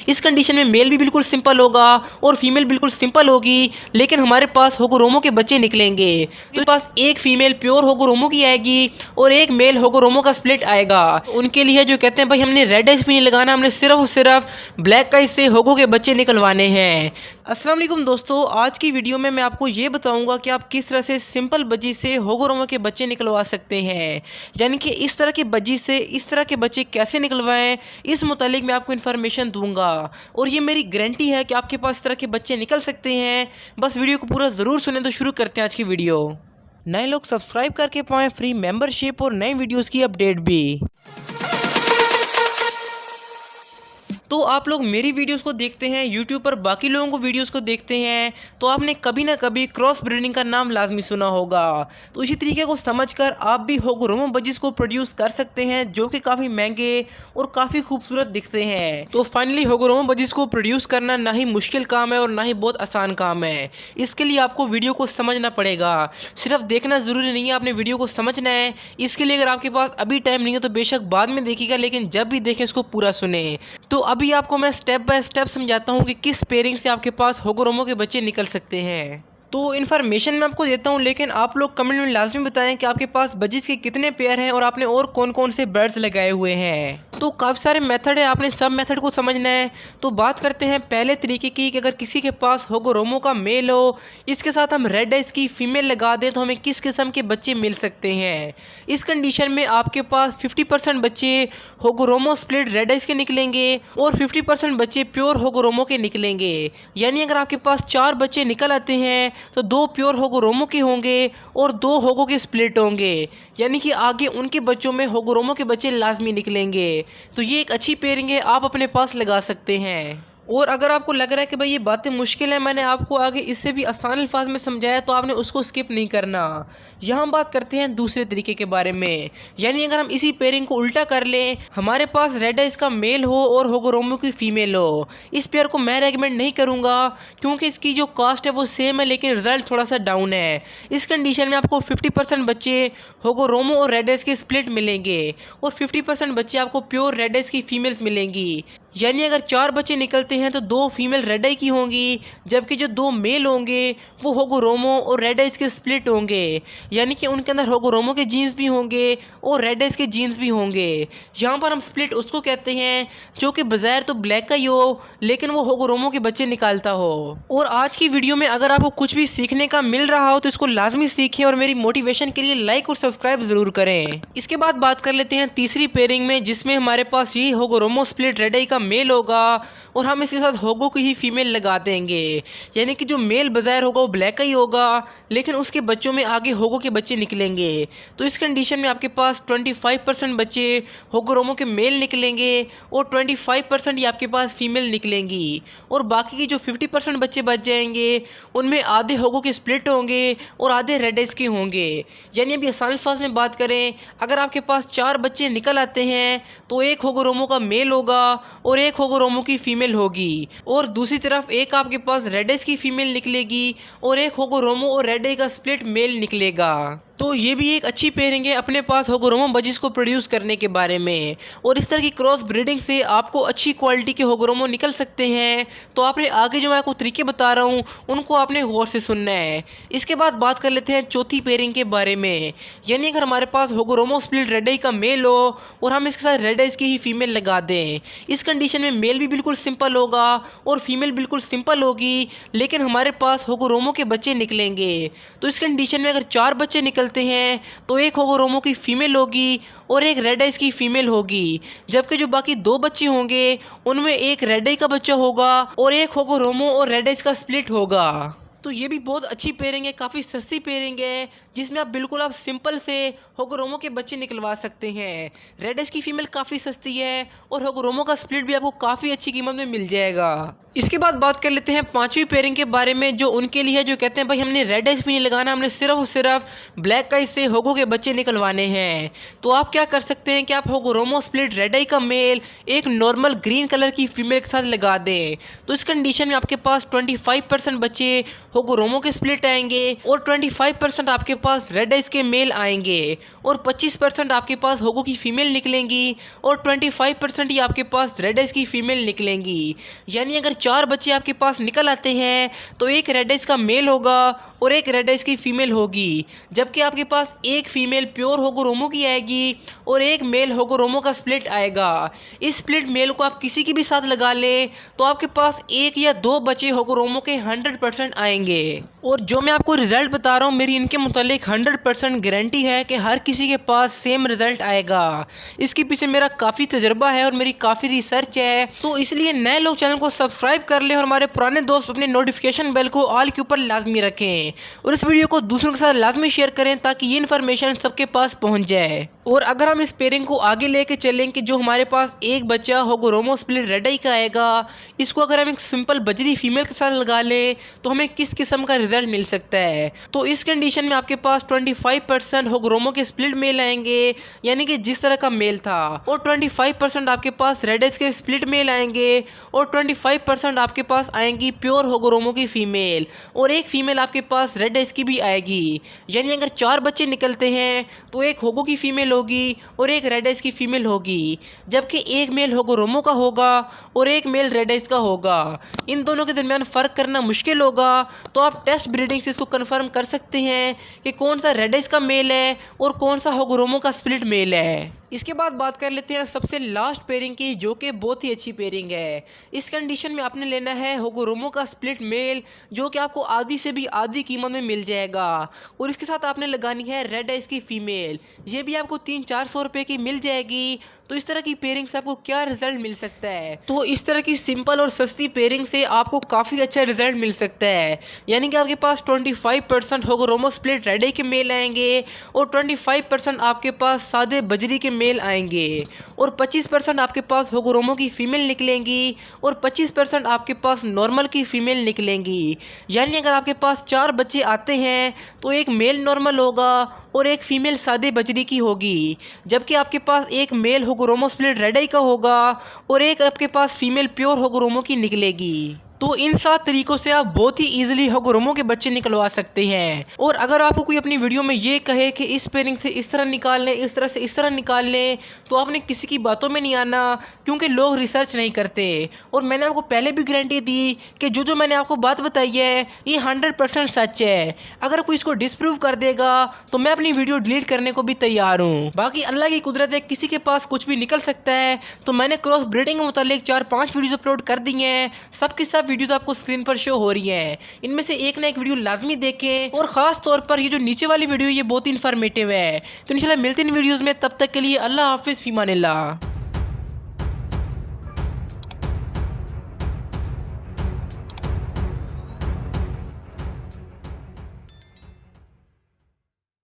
इस कंडीशन में मेल भी बिल्कुल सिंपल होगा और फीमेल बिल्कुल सिंपल होगी, लेकिन हमारे पास होगोरोमो के बच्चे निकलेंगे। तो पास एक फीमेल प्योर होगोरोमो की आएगी और एक मेल होगोरोमो का स्प्लिट आएगा। उनके लिए जो कहते हैं भाई हमने रेड आइस भी नहीं लगाना, हमने सिर्फ और सिर्फ ब्लैक आइस से होगो के बच्चे निकलवाने हैं। अस्सलाम वालेकुम दोस्तों, आज की वीडियो में मैं आपको ये बताऊंगा कि आप किस तरह से सिंपल बजी से होगोरोमो के बच्चे निकलवा सकते हैं, यानी कि इस तरह की बजी से इस तरह के बच्चे कैसे निकलवाएं, इस मुतालिक मैं आपको इन्फॉर्मेशन दूंगा और ये मेरी गारंटी है कि आपके पास इस तरह के बच्चे निकल सकते हैं। बस वीडियो को पूरा ज़रूर सुने। तो शुरू करते हैं आज की वीडियो। नए लोग सब्सक्राइब करके पाएँ फ्री मेंबरशिप और नई वीडियोस की अपडेट भी। तो आप लोग मेरी वीडियोस को देखते हैं यूट्यूब पर, बाकी लोगों को वीडियोस को देखते हैं, तो आपने कभी ना कभी क्रॉस ब्रीडिंग का नाम लाजमी सुना होगा। तो इसी तरीके को समझकर आप भी होगोरोमो बजीज को प्रोड्यूस कर सकते हैं, जो कि काफ़ी महंगे और काफ़ी खूबसूरत दिखते हैं। तो फाइनली होगोरोमो बजीज को प्रोड्यूस करना ना ही मुश्किल काम है और ना ही बहुत आसान काम है। इसके लिए आपको वीडियो को समझना पड़ेगा, सिर्फ देखना ज़रूरी नहीं है, आपने वीडियो को समझना है। इसके लिए अगर आपके पास अभी टाइम नहीं है तो बेशक बाद में देखिएगा, लेकिन जब भी देखें इसको पूरा सुने। तो अभी आपको मैं स्टेप बाय स्टेप समझाता हूँ कि किस पेयरिंग से आपके पास होगोरोमो के बच्चे निकल सकते हैं। तो इन्फॉर्मेशन मैं आपको देता हूँ, लेकिन आप लोग कमेंट में लाजमी बताएं कि आपके पास बजीज के कितने पेयर हैं और आपने और कौन कौन से बर्ड्स लगाए हुए हैं। तो काफ़ी सारे मेथड है, आपने सब मेथड को समझना है। तो बात करते हैं पहले तरीके की कि अगर किसी के पास होगोरोमो का मेल हो, इसके साथ हम रेड आइस की फीमेल लगा दें तो हमें किस किस्म के बच्चे मिल सकते हैं। इस कंडीशन में आपके पास 50% बच्चे होगोरोमो स्प्लिट रेड आइस के निकलेंगे और 50% बच्चे प्योर होगोरोमो के निकलेंगे। यानी अगर आपके पास 4 बच्चे निकल आते हैं तो 2 प्योर होगोरोमो के होंगे और 2 होगो के स्प्लिट होंगे, यानी कि आगे उनके बच्चों में होगोरोमो के बच्चे लाजमी निकलेंगे। तो ये एक अच्छी पेयरिंग है, आप अपने पास लगा सकते हैं। और अगर आपको लग रहा है कि भाई ये बातें मुश्किल है, मैंने आपको आगे इससे भी आसान अल्फाज में समझाया, तो आपने उसको स्किप नहीं करना। यहाँ बात करते हैं दूसरे तरीके के बारे में, यानी अगर हम इसी पेयरिंग को उल्टा कर लें, हमारे पास रेड आइस का मेल हो और होगोरोमो की फीमेल हो। इस पेयर को मैं रेकमेंड नहीं करूँगा क्योंकि इसकी जो कास्ट है वो सेम है, लेकिन रिजल्ट थोड़ा सा डाउन है। इस कंडीशन में आपको 50% बच्चे होगोरोमो और रेड आइस के स्प्लिट मिलेंगे और 50% बच्चे आपको प्योर रेड आइस की फीमेल्स मिलेंगी। यानी अगर 4 बच्चे निकलते हैं तो 2 फीमेल रेड आई की होंगी, जबकि जो 2 मेल होंगे वो होगोरोमो और रेड आइस के स्प्लिट होंगे, यानी कि उनके अंदर होगोरोमो के जीन्स भी होंगे और रेड आइस के जीन्स भी होंगे। यहाँ पर हम स्प्लिट उसको कहते हैं जो कि बज़ाहिर तो ब्लैक का ही हो, लेकिन वो होगोरोमो के बच्चे निकालता हो। और आज की वीडियो में अगर आपको कुछ भी सीखने का मिल रहा हो तो इसको लाजमी सीखें और मेरी मोटिवेशन के लिए लाइक और सब्सक्राइब ज़रूर करें। इसके बाद बात कर लेते हैं तीसरी पेयरिंग में, जिसमें हमारे पास ये होगोरोमो स्प्लिट रेड आई का मेल होगा और हम इसके साथ होगो की ही फीमेल लगा देंगे। यानी कि जो मेल बज़ाहिर होगा वो ब्लैक का ही होगा, लेकिन उसके बच्चों में आगे होगो के बच्चे निकलेंगे। तो इस कंडीशन में आपके पास 25% बच्चे होगोरोमो के मेल निकलेंगे और 25% ही आपके पास फीमेल निकलेंगी, और बाकी की जो 50% बच्चे बच जाएंगे उनमें आधे होगो के स्प्लिट होंगे और आधे रेड आइस के होंगे। यानी अभी आसान अल्फाज में बात करें, अगर आपके पास 4 बच्चे निकल आते हैं तो एक होगोरोमो का मेल होगा और एक होगोरोमो की फीमेल होगी, और दूसरी तरफ एक आपके पास रेड आइस की फीमेल निकलेगी और एक होगोरोमो और रेड आई का स्प्लिट मेल निकलेगा। तो ये भी एक अच्छी पेयरिंग है अपने पास होगोरोमो बजीज को प्रोड्यूस करने के बारे में, और इस तरह की क्रॉस ब्रीडिंग से आपको अच्छी क्वालिटी के होगोरोमो निकल सकते हैं। तो आपने आगे जो मैं आपको तरीके बता रहा हूँ उनको आपने गौर से सुनना है। इसके बाद बात कर लेते हैं चौथी पेयरिंग के बारे में, यानी अगर हमारे पास होगोरोमो स्प्लिट रेड आई का मेल हो और हम इसके साथ रेड आइस की ही फीमेल लगा दें। इस कंडीशन में मेल भी बिल्कुल सिंपल होगा और फीमेल बिल्कुल सिंपल होगी, लेकिन हमारे पास होगोरोमो के बच्चे निकलेंगे। तो इस कंडीशन में अगर 4 बच्चे निकलते हैं तो एक होगोरोमो की फीमेल होगी और एक रेड आइस की फीमेल होगी, जबकि जो बाकी 2 बच्चे होंगे उनमें एक रेड आई का बच्चा होगा और एक होगोरोमो और रेड आइस का स्प्लिट होगा। तो ये भी बहुत अच्छी पेयरिंग है, काफ़ी सस्ती पेयरिंग है, जिसमें आप बिल्कुल आप सिंपल से होगोरोमो के बच्चे निकलवा सकते हैं। रेड आइस की फीमेल काफ़ी सस्ती है और होगोरोमो का स्प्लिट भी आपको काफ़ी अच्छी कीमत में मिल जाएगा। इसके बाद बात कर लेते हैं पांचवी पेयरिंग के बारे में, जो उनके लिए है जो कहते हैं भाई हमने रेड आइस भी नहीं लगाना, हमने सिर्फ और सिर्फ ब्लैक आइस से होगो के बच्चे निकलवाने हैं। तो आप क्या कर सकते हैं कि आप होगो रोमो स्प्लिट रेड आई का मेल एक नॉर्मल ग्रीन कलर की फीमेल के साथ लगा दें। तो इस कंडीशन में आपके पास 25% बच्चे होगो रोमो के स्प्लिट आएंगे और 25% आपके पास रेड आइस के मेल आएंगे और 25% आपके पास होगो की फीमेल निकलेंगी और 25% ही आपके पास रेड आइस की फीमेल निकलेंगी। यानी अगर 4 बच्चे आपके पास निकल आते हैं तो एक रेड आइस का मेल होगा और एक रेड आइस की फीमेल होगी, जबकि आपके पास एक फीमेल प्योर होगो रोमो की आएगी और एक मेल होगो रोमो का स्प्लिट आएगा। इस स्प्लिट मेल को आप किसी के भी साथ लगा लें तो आपके पास एक या दो बच्चे होगो रोमो के 100% आएंगे। और जो मैं आपको रिजल्ट बता रहा हूँ मेरी इनके मुतालिक 100% गारंटी है कि हर किसी के पास सेम रिजल्ट आएगा। इसके पीछे मेरा काफ़ी तजर्बा है और मेरी काफ़ी रिसर्च है, तो इसलिए नए लोग चैनल को सब्सक्राइब कर लें और हमारे पुराने दोस्त अपने नोटिफिकेशन बेल को ऑल के ऊपर लाजमी रखें और इस वीडियो को दूसरों के साथ लाजमी शेयर करें ताकि ये इन्फॉर्मेशन सबके पास पहुंच जाए। और अगर हम इस पेयरिंग को आगे लेके चलें कि जो हमारे पास एक बच्चा होगो रोमो स्प्लिट रेड आई का आएगा, इसको अगर हम एक सिंपल बजरी फीमेल के साथ लगा लें तो हमें किस किस्म का रिजल्ट मिल सकता है। तो इस कंडीशन में आपके पास 25% होगो रोमो के स्प्लिट मेल आएंगे, यानी कि जिस तरह का मेल था, और 25% आपके पास रेड आइस के स्प्लिट मेल आएंगे और 25% आपके पास आएंगी प्योर होगो रोमो की फीमेल और एक फीमेल आपके पास रेड आइस की भी आएगी। यानी अगर 4 बच्चे निकलते हैं तो एक होगो की फीमेल होगी और एक रेड आइस की फीमेल होगी, जबकि एक मेल होगो रोमो का होगा और एक मेल रेड आइस का होगा। इन दोनों के दरमियान फ़र्क करना मुश्किल होगा, तो आप टेस्ट ब्रीडिंग से इसको कंफर्म कर सकते हैं कि कौन सा रेड आइस का मेल है और कौन सा होगो रोमो का स्प्लिट मेल है। इसके बाद बात कर लेते हैं सबसे लास्ट पेयरिंग की, जो कि बहुत ही अच्छी पेयरिंग है। इस कंडीशन में आपने लेना है होगो रोमो का स्प्लिट मेल, जो कि आपको आधी से भी आधी कीमत में मिल जाएगा, और इसके साथ आपने लगानी है रेड आइस की फीमेल। ये भी आपको 300-400 रुपये की मिल जाएगी। तो इस तरह की पेयरिंग से आपको क्या रिजल्ट मिल सकता है? तो इस तरह की सिंपल और सस्ती पेयरिंग से आपको काफ़ी अच्छा रिजल्ट मिल सकता है। यानी कि आपके पास 25% होगो रोमो स्प्लिट रेड आई के मेल आएंगे और 25% आपके पास सादे बजरी के मेल आएंगे और 25% आपके पास होगो रोमो की फीमेल निकलेंगी और 25% आपके पास नॉर्मल की फीमेल निकलेंगी। यानी अगर आपके पास 4 बच्चे आते हैं तो एक मेल नॉर्मल होगा और एक फीमेल सादे बजरी की होगी, जबकि आपके पास एक मेल होगो रोमो स्प्लिट रेड आई का होगा और एक आपके पास फीमेल प्योर होगो रोमो की निकलेगी। तो इन 7 तरीकों से आप बहुत ही इजीली होगो रोमो के बच्चे निकलवा सकते हैं। और अगर आपको कोई अपनी वीडियो में ये कहे कि इस पेयरिंग से इस तरह निकाल लें, इस तरह से इस तरह निकाल लें, तो आपने किसी की बातों में नहीं आना, क्योंकि लोग रिसर्च नहीं करते। और मैंने आपको पहले भी गारंटी दी कि जो मैंने आपको बात बताई है ये 100% सच है। अगर कोई इसको डिसप्रूव कर देगा तो मैं अपनी वीडियो डिलीट करने को भी तैयार हूँ। बाकी अल्लाह की कुदरत है, किसी के पास कुछ भी निकल सकता है। तो मैंने क्रॉस ब्रीडिंग के मुतालिक 4-5 वीडियोज़ अपलोड कर दी हैं, सबके सब वीडियोस आपको स्क्रीन पर शो हो रही हैं। इनमें से एक ना एक वीडियो लाजमी देखें, और ख़ास तौर पर ये जो नीचे वाली वीडियो ये बहुत इंफॉर्मेटिव है। तो इंशाल्लाह मिलते हैं वीडियोस में, तब तक के लिए अल्लाह हाफिज़, फ़ी अमानिल्लाह।